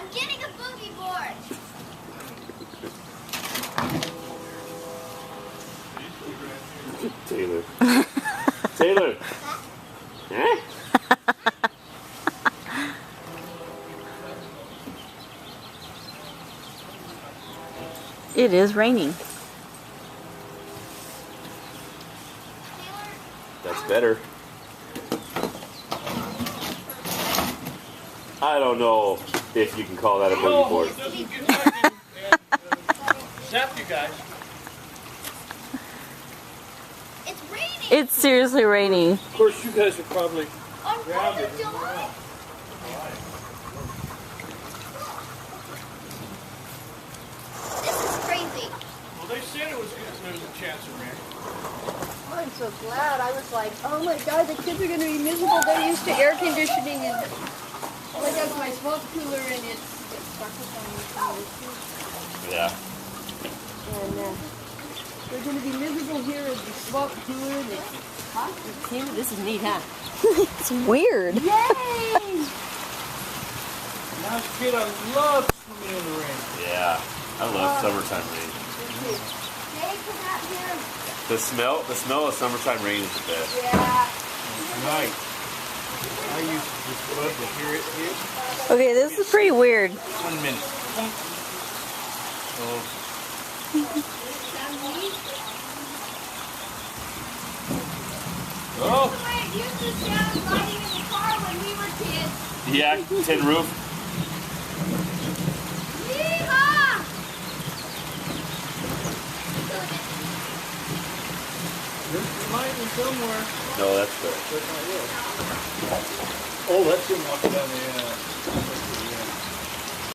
I'm getting a boogie board. Taylor. Taylor. Huh? It is raining. That's better. I don't know if you can call that a boogie board. It doesn't get back and zap you guys. It's raining. It's seriously raining. Of course, you guys are probably On 4th of July. This is crazy. well. They said it was there's a chance of rain. I'm so glad. I was like, oh my god, the kids are going to be miserable. They're used to air conditioning and like that's my smoke cooler and it's sparkles on the Yeah. and they're going to be miserable here with the smoke cooler and it's hot. This is neat, huh? It's weird. Yay! Now, as a kid, I love swimming in the rain. Yeah. I love summertime rain. Jay, come out here. The smell of summertime rain is the best. Yeah. Tonight, I used to just love to hear it here. Okay, this is pretty weird. 1 minute. Oh, oh. The way it used to sound riding in the car when we were kids. Yeah, tin roof. Yeehaw! There's lightning somewhere. No, that's good. That's not it. Oh, that's him walking down the